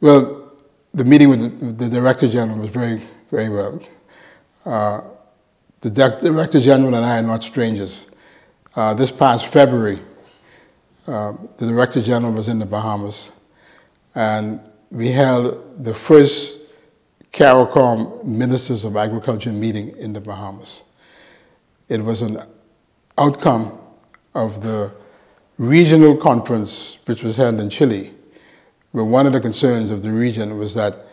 Well, the meeting with the Director General was very, very well. The Director General and I are not strangers. This past February, the Director General was in the Bahamas, and we held the first CARICOM Ministers of Agriculture meeting in the Bahamas. It was an outcome of the regional conference which was held in Chile, where one of the concerns of the region was that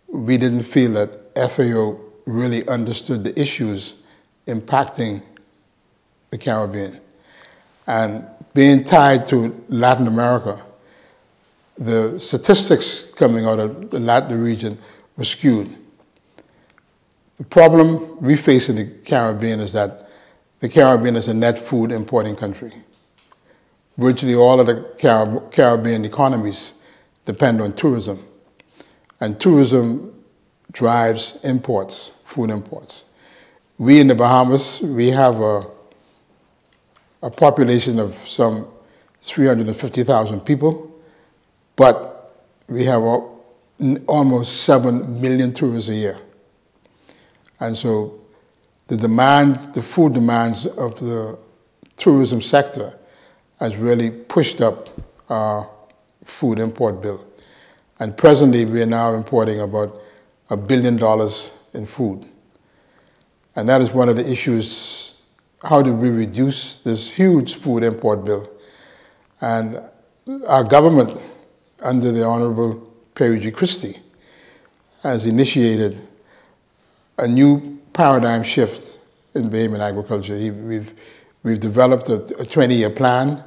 we didn't feel that FAO really understood the issues impacting the Caribbean. And being tied to Latin America, the statistics coming out of the Latin region were skewed. The problem we face in the Caribbean is that the Caribbean is a net food importing country. Virtually all of the Caribbean economies depend on tourism, and tourism drives imports, food imports. We in the Bahamas, we have a population of some 350,000 people, but we have almost 7 million tourists a year. And so the demand, the food demands of the tourism sector has really pushed up our food import bill. And presently we are now importing about $1 billion in food. And that is one of the issues. How do we reduce this huge food import bill? And our government, under the Honorable Perry G. Christie, has initiated a new paradigm shift in Bahamian agriculture. We've developed a 20-year plan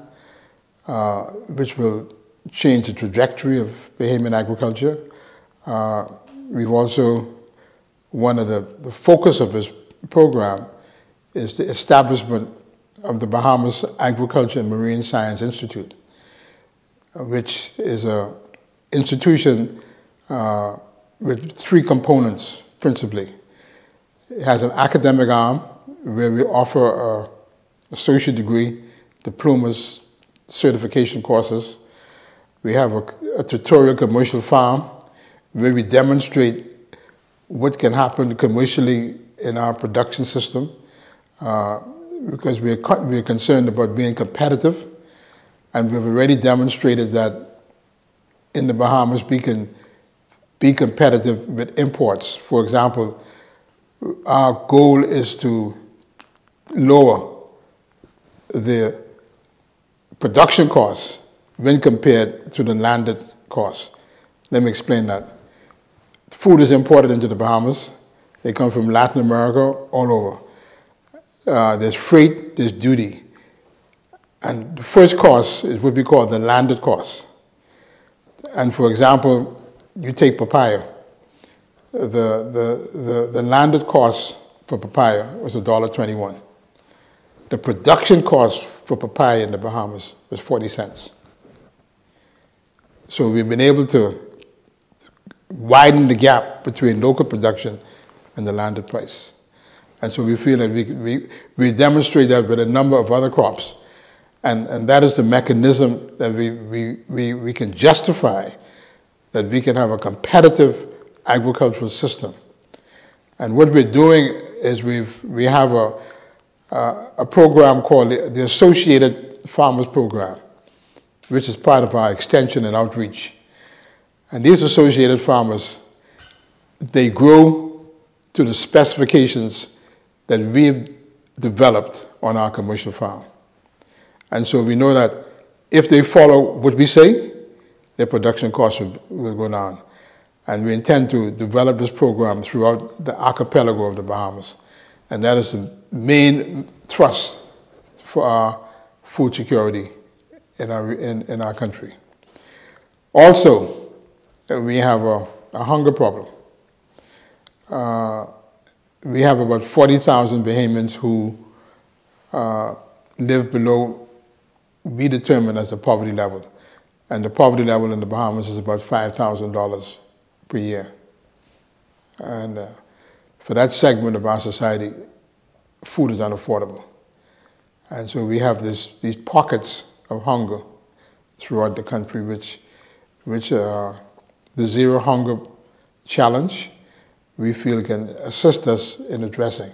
which will change the trajectory of Bahamian agriculture. We've also, one of the focus of this program is the establishment of the Bahamas Agriculture and Marine Science Institute, which is an institution with 3 components principally. It has an academic arm where we offer an associate degree, diplomas, certification courses. We have a tutorial commercial farm where we demonstrate what can happen commercially in our production system because we're concerned about being competitive, and we've already demonstrated that in the Bahamas we can be competitive with imports. For example, our goal is to lower the production costs when compared to the landed costs. Let me explain that. Food is imported into the Bahamas. They come from Latin America, all over. There's freight, there's duty. And the first cost is what we call the landed cost. And for example, you take papaya. The landed cost for papaya was $1.21. The production cost for papaya in the Bahamas was 40 cents. So we've been able to widen the gap between local production and the landed price. And so we feel that we demonstrate that with a number of other crops. And that is the mechanism that we can justify that we can have a competitive agricultural system. And what we're doing is we have a program called the Associated Farmers Program, which is part of our extension and outreach. And these associated farmers, they grow to the specifications that we've developed on our commercial farm. And so we know that if they follow what we say, their production costs will go down. And we intend to develop this program throughout the archipelago of the Bahamas. And that is the main thrust for our food security in our country. Also, we have a hunger problem. We have about 40,000 Bahamians who live below, we determine as the poverty level. And the poverty level in the Bahamas is about $5,000 per year. And for that segment of our society, food is unaffordable. And so we have these pockets of hunger throughout the country, which the Zero Hunger Challenge, we feel can assist us in addressing.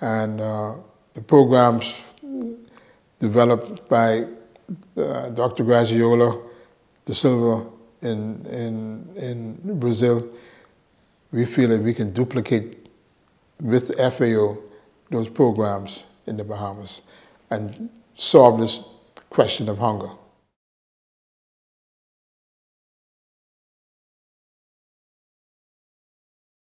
And the programs developed by Dr. Graziola de Silva in Brazil, we feel that we can duplicate with FAO those programs in the Bahamas and solve this question of hunger.